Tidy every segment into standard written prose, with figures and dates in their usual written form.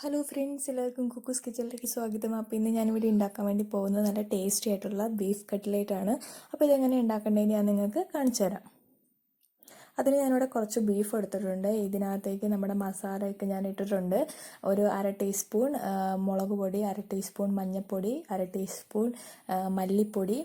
Hello friends, എല്ലാവർക്കും cuckoo's കിച്ചണിലേക്ക് സ്വാഗതം. അപ്പോൾ ഇന്ന് ഞാനിവിടെ ഉണ്ടാക്കാൻ വേണ്ടി പോകുന്നത് നല്ല ടേസ്റ്റി ആയിട്ടുള്ള ബീഫ് കട്ട്ലേറ്റ് ആണ്. അപ്പോൾ ഇതെങ്ങനെ ഉണ്ടാക്കേണ്ടതെന്ന് ഞാൻ നിങ്ങൾക്ക് കാണിച്ചു തരാം. അതിന് ഞാനിവിടെ കുറച്ച് ബീഫ് എടുത്തിട്ടുണ്ട്. ഇതിനകത്തേക്ക് നമ്മുടെ മസാലയൊക്കെ ഞാൻ ഇട്ടിട്ടുണ്ട്. ഒരു 1/2 ടീസ്പൂൺ മുളക് പൊടി, 1/2 ടീസ്പൂൺ മഞ്ഞൾപ്പൊടി, 1/2 ടീസ്പൂൺ മല്ലിപ്പൊടി,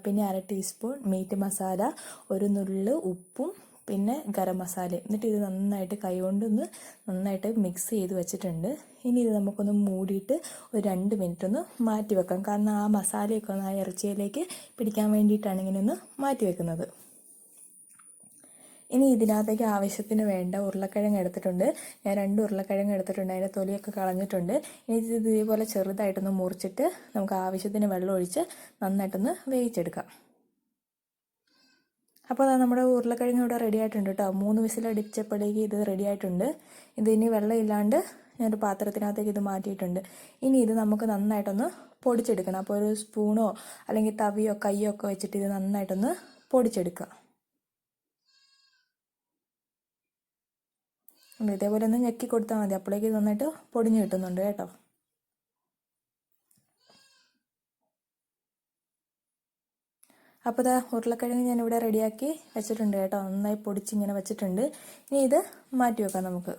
പിന്നെ 1/2 ടീസ്പൂൺ മീറ്റ് മസാല, ഒരു നുള്ള് ഉപ്പും പിന്നെ ഗരം മസാല. എന്നിട്ട് ഇത് നന്നായിട്ട് കൈകൊണ്ടൊന്ന് നന്നായിട്ട് മിക്സ് ചെയ്ത് വെച്ചിട്ടുണ്ട്. ഇനി ഇത് നമുക്കൊന്ന് മൂടിയിട്ട് ഒരു 2 മിനിറ്റ് ഒന്ന് മാറ്റി വെക്കാം. കാരണം ആ മസാലയൊക്കെ ഒന്ന് ആ ഇറച്ചിയിലേക്ക് പിടിക്കാൻ വേണ്ടിയിട്ടാണ് ഇങ്ങനെ ഒന്ന് മാറ്റി വെക്കുന്നത്. ഇനി ഇതിനകത്തേക്ക് ആവശ്യത്തിന് വേണ്ട ഉരുളക്കിഴങ്ങ് എടുത്തിട്ടുണ്ട്. ഞാൻ 2 ഉരുളക്കിഴങ്ങ് എടുത്തിട്ടുണ്ട്. അതിൻ്റെ തൊലിയൊക്കെ കളഞ്ഞിട്ടുണ്ട്. ഇനി ഇത് ഇതേപോലെ ചെറുതായിട്ടൊന്ന് മുറിച്ചിട്ട് നമുക്ക് ആവശ്യത്തിന് വെള്ളം ഒഴിച്ച് നന്നായിട്ടൊന്ന് വേവിച്ചെടുക്കാം. അപ്പോൾ നമ്മുടെ ഉരുളക്കിഴങ്ങ് ഇവിടെ റെഡി ആയിട്ടുണ്ട് കേട്ടോ. 3 വിസിലടിച്ചപ്പോഴേക്ക് ഇത് റെഡി ആയിട്ടുണ്ട്. ഇതിനി വെള്ളം ഇല്ലാണ്ട് ഞാനൊരു പാത്രത്തിനകത്തേക്ക് ഇത് മാറ്റിയിട്ടുണ്ട്. ഇനി ഇത് നമുക്ക് നന്നായിട്ടൊന്ന് പൊടിച്ചെടുക്കണം. അപ്പോൾ ഒരു സ്പൂണോ അല്ലെങ്കിൽ തവിയോ കയ്യോ ഒക്കെ വെച്ചിട്ട് ഇത് നന്നായിട്ടൊന്ന് പൊടിച്ചെടുക്കുക. ഇതേപോലെ ഒന്ന് ഞെക്കി കൊടുത്താൽ മതി. അപ്പോഴേക്ക് നന്നായിട്ട് പൊടിഞ്ഞ് കിട്ടുന്നുണ്ട് കേട്ടോ. അപ്പോൾ ഇതാ ഉരുളക്കിഴങ്ങ് ഞാനിവിടെ റെഡിയാക്കി വെച്ചിട്ടുണ്ട് കേട്ടോ. നന്നായി പൊടിച്ചിങ്ങനെ വെച്ചിട്ടുണ്ട്. ഇനി ഇത് മാറ്റി വെക്കാം നമുക്ക്.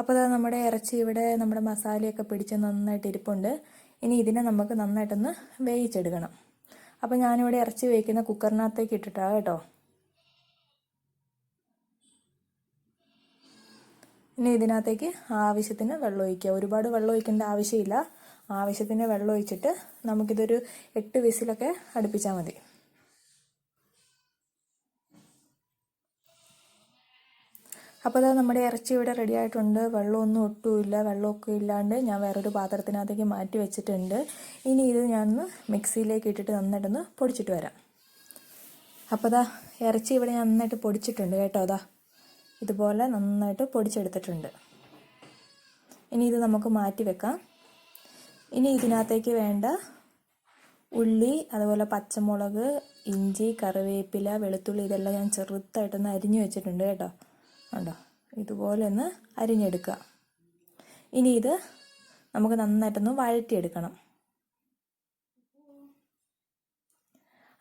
അപ്പോൾ ഇതാ നമ്മുടെ ഇറച്ചി ഇവിടെ നമ്മുടെ മസാലയൊക്കെ പിടിച്ച് നന്നായിട്ട് ഇരിപ്പുണ്ട്. ഇനി ഇതിനെ നമുക്ക് നന്നായിട്ടൊന്ന് വേവിച്ചെടുക്കണം. അപ്പോൾ ഞാനിവിടെ ഇറച്ചി വേവിക്കുന്ന കുക്കറിനകത്തേക്ക് ഇട്ടിട്ടാണ് കേട്ടോ. ഇനി ഇതിനകത്തേക്ക് ആവശ്യത്തിന് വെള്ളം ഒഴിക്കുക. ഒരുപാട് വെള്ളം ഒഴിക്കേണ്ട ആവശ്യമില്ല. ആവശ്യത്തിന് വെള്ളം ഒഴിച്ചിട്ട് നമുക്കിതൊരു 8 വിസിലൊക്കെ അടുപ്പിച്ചാൽ മതി. അപ്പോൾ അത് നമ്മുടെ ഇറച്ചി ഇവിടെ റെഡി ആയിട്ടുണ്ട്. വെള്ളമൊന്നും ഒട്ടുമില്ല. വെള്ളമൊക്കെ ഇല്ലാണ്ട് ഞാൻ വേറൊരു പാത്രത്തിനകത്തേക്ക് മാറ്റി വെച്ചിട്ടുണ്ട്. ഇനി ഇത് ഞാനൊന്ന് മിക്സിയിലേക്ക് ഇട്ടിട്ട് നന്നായിട്ടൊന്ന് പൊടിച്ചിട്ട് വരാം. അപ്പോൾ അതാ ഇറച്ചി ഇവിടെ ഞാൻ നന്നായിട്ട് പൊടിച്ചിട്ടുണ്ട് കേട്ടോ. അതാ ഇതുപോലെ നന്നായിട്ട് പൊടിച്ചെടുത്തിട്ടുണ്ട്. ഇനി ഇത് നമുക്ക് മാറ്റി വെക്കാം. ഇനി ഇതിനകത്തേക്ക് വേണ്ട ഉള്ളി, അതുപോലെ പച്ചമുളക്, ഇഞ്ചി, കറിവേപ്പില, വെളുത്തുള്ളി ഇതെല്ലാം ഞാൻ ചെറുതായിട്ടൊന്ന് അരിഞ്ഞു വെച്ചിട്ടുണ്ട് കേട്ടോ. കണ്ടോ, ഇതുപോലെ ഒന്ന് അരിഞ്ഞെടുക്കുക. ഇനി ഇത് നമുക്ക് നന്നായിട്ടൊന്ന് വഴറ്റിയെടുക്കണം.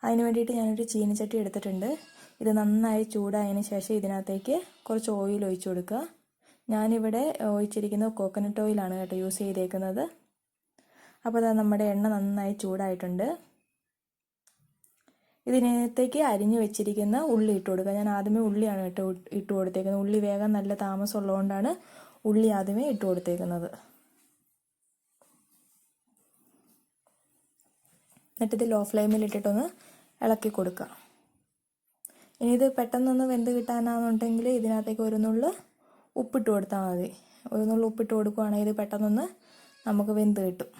അതിന് വേണ്ടിയിട്ട് ഞാനൊരു ചീനച്ചട്ടി എടുത്തിട്ടുണ്ട്. ഇത് നന്നായി ചൂടായതിന് ശേഷം ഇതിനകത്തേക്ക് കുറച്ച് ഓയിൽ ഒഴിച്ചു കൊടുക്കുക. ഞാനിവിടെ ഒഴിച്ചിരിക്കുന്നത് കോക്കനട്ട് ഓയിലാണ് കേട്ടോ യൂസ് ചെയ്തേക്കുന്നത്. അപ്പോൾ അത് നമ്മുടെ എണ്ണ നന്നായി ചൂടായിട്ടുണ്ട്. ഇതിനകത്തേക്ക് അരിഞ്ഞു വെച്ചിരിക്കുന്ന ഉള്ളി ഇട്ട് കൊടുക്കുക. ഞാൻ ആദ്യമേ ഉള്ളിയാണ് ഇട്ട് കൊടുത്തേക്കുന്നത്. ഉള്ളി വേഗം നല്ല താമസമുള്ളതുകൊണ്ടാണ് ഉള്ളി ആദ്യമേ ഇട്ട് കൊടുത്തേക്കുന്നത്. എന്നിട്ടിത് ലോ ഫ്ലെയിമിൽ ഇട്ടിട്ടൊന്ന് ഇളക്കി കൊടുക്കുക. ഇനി ഇത് പെട്ടെന്നൊന്ന് വെന്ത് കിട്ടാനാണെന്നുണ്ടെങ്കിൽ ഇതിനകത്തേക്ക് ഒരു നുള്ള് ഉപ്പിട്ട് കൊടുത്താൽ മതി. ഒരു നുള്ള് ഉപ്പിട്ട് കൊടുക്കുകയാണെങ്കിൽ ഇത് പെട്ടെന്നൊന്ന് നമുക്ക് വെന്ത് കിട്ടും.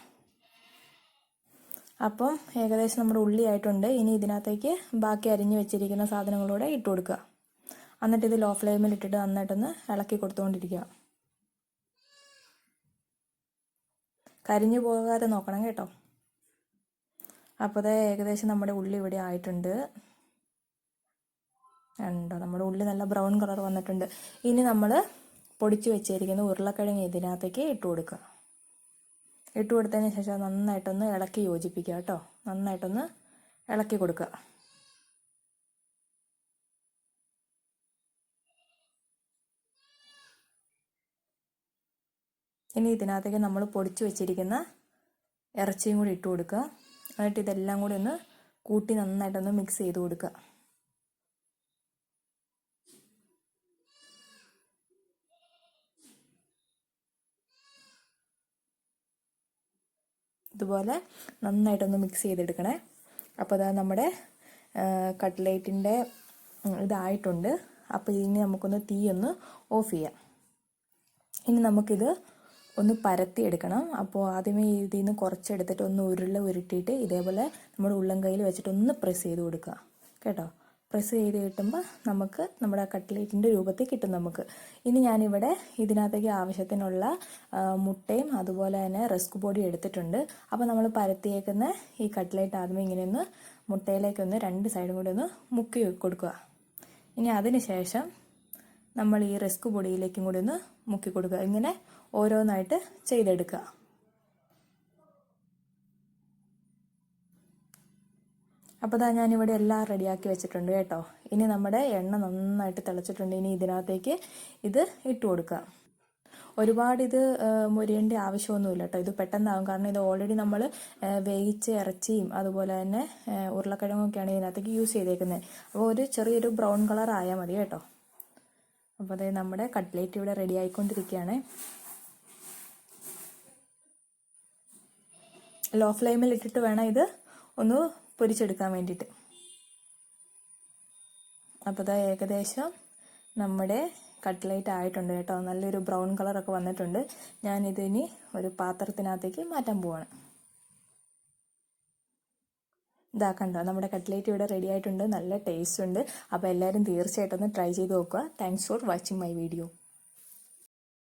അപ്പം ഏകദേശം നമ്മുടെ ഉള്ളി ആയിട്ടുണ്ട്. ഇനി ഇതിനകത്തേക്ക് ബാക്കി അരിഞ്ഞു വെച്ചിരിക്കുന്ന സാധനങ്ങളൂടെ ഇട്ട് കൊടുക്കുക. എന്നിട്ട് ഇത് ലോ ഫ്ലെയിമിൽ ഇട്ടിട്ട് നന്നായിട്ടൊന്ന് ഇളക്കി കൊടുത്തുകൊണ്ടിരിക്കുക. കരിഞ്ഞു പോകാതെ നോക്കണം കേട്ടോ. അപ്പോൾ അത് ഏകദേശം നമ്മുടെ ഉള്ളി ഇവിടെ ആയിട്ടുണ്ട്. ഉണ്ടോ, നമ്മുടെ ഉള്ളി നല്ല ബ്രൗൺ കളർ വന്നിട്ടുണ്ട്. ഇനി നമ്മൾ പൊടിച്ച് വെച്ചിരിക്കുന്ന ഉരുളക്കിഴങ്ങ് ഇതിനകത്തേക്ക് ഇട്ട് കൊടുക്കുക. ഇട്ട് കൊടുത്തതിന് ശേഷം നന്നായിട്ടൊന്ന് ഇളക്കി യോജിപ്പിക്കുക കേട്ടോ. നന്നായിട്ടൊന്ന് ഇളക്കി കൊടുക്കുക. ഇനി ഇതിനകത്തേക്ക് നമ്മൾ പൊടിച്ച് വെച്ചിരിക്കുന്ന ഇറച്ചിയും കൂടി ഇട്ട് കൊടുക്കുക. എന്നിട്ട് ഇതെല്ലാം കൂടി ഒന്ന് കൂട്ടി നന്നായിട്ടൊന്ന് മിക്സ് ചെയ്ത് കൊടുക്കുക. ഇതുപോലെ നന്നായിട്ടൊന്ന് മിക്സ് ചെയ്തെടുക്കണേ. അപ്പോൾ അതാ നമ്മുടെ കട്ട്ലേറ്റിൻ്റെ ഇതായിട്ടുണ്ട്. അപ്പോൾ ഇനി നമുക്കൊന്ന് തീ ഒന്ന് ഓഫ് ചെയ്യാം. ഇനി നമുക്കിത് ഒന്ന് പരത്തിയെടുക്കണം. അപ്പോൾ ആദ്യമേ ഇതിൽ നിന്ന് കുറച്ചെടുത്തിട്ട് ഒന്ന് ഉരുട്ടിയിട്ട് ഇതേപോലെ നമ്മുടെ ഉള്ളം കയ്യിൽ വെച്ചിട്ട് ഒന്ന് പ്രസ് ചെയ്ത് കൊടുക്കുക കേട്ടോ. പ്രസ് ചെയ്ത് കിട്ടുമ്പോൾ നമുക്ക് നമ്മുടെ കട്ട്ലേറ്റിൻ്റെ രൂപത്തിൽ കിട്ടും നമുക്ക്. ഇനി ഞാനിവിടെ ഇതിനകത്തേക്ക് ആവശ്യത്തിനുള്ള മുട്ടയും അതുപോലെ തന്നെ റസ്ക് പൊടി എടുത്തിട്ടുണ്ട്. അപ്പോൾ നമ്മൾ പരത്തിയേക്കുന്ന ഈ കട്ട്ലേറ്റ് ആദ്യമേ ഇങ്ങനെ ഒന്ന് മുട്ടയിലേക്കൊന്ന് 2 സൈഡും കൂടി ഒന്ന് മുക്കി കൊടുക്കുക. ഇനി അതിന് ശേഷം നമ്മൾ ഈ റസ്ക് പൊടിയിലേക്കും കൂടി ഒന്ന് മുക്കി കൊടുക്കുക. ഇങ്ങനെ ഓരോന്നായിട്ട് ചെയ്തെടുക്കുക. അപ്പോൾ ഇതാ ഞാനിവിടെ എല്ലാം റെഡിയാക്കി വെച്ചിട്ടുണ്ട് കേട്ടോ. ഇനി നമ്മുടെ എണ്ണ നന്നായിട്ട് തിളച്ചിട്ടുണ്ട്. ഇനി ഇതിനകത്തേക്ക് ഇത് ഇട്ട് കൊടുക്കുക. ഒരുപാട് ഇത് മൊരിയേണ്ട ആവശ്യമൊന്നുമില്ല കേട്ടോ. ഇത് പെട്ടെന്നാകും. കാരണം ഇത് ഓൾറെഡി നമ്മൾ വേവിച്ച് ഇറച്ചിയും അതുപോലെ തന്നെ ഉരുളക്കിഴങ്ങൊക്കെയാണ് ഇതിനകത്തേക്ക് യൂസ് ചെയ്തേക്കുന്നത്. അപ്പോൾ ഒരു ചെറിയൊരു ബ്രൗൺ കളർ ആയാൽ മതി കേട്ടോ. അപ്പോൾ അതായത് നമ്മുടെ കട്ട്ലേറ്റ് ഇവിടെ റെഡി ആയിക്കൊണ്ടിരിക്കുകയാണ്. ലോ ഫ്ലെയിമിൽ ഇട്ടിട്ട് വേണം ഇത് ഒന്ന് പൊരിച്ചെടുക്കാൻ വേണ്ടിയിട്ട്. അപ്പോൾ ഇതാ ഏകദേശം നമ്മുടെ കട്ട്ലേറ്റ് ആയിട്ടുണ്ട് കേട്ടോ. നല്ലൊരു ബ്രൗൺ കളറൊക്കെ വന്നിട്ടുണ്ട്. ഞാനിതിനി ഒരു പാത്രത്തിനകത്തേക്ക് മാറ്റാൻ പോവാണ്. ഇതാ കണ്ടോ, നമ്മുടെ കട്ട്ലേറ്റ് ഇവിടെ റെഡി ആയിട്ടുണ്ട്. നല്ല ടേസ്റ്റ് ഉണ്ട്. അപ്പോൾ എല്ലാവരും തീർച്ചയായിട്ടും ഒന്ന് ട്രൈ ചെയ്ത് നോക്കുക. Thanks for watching my video.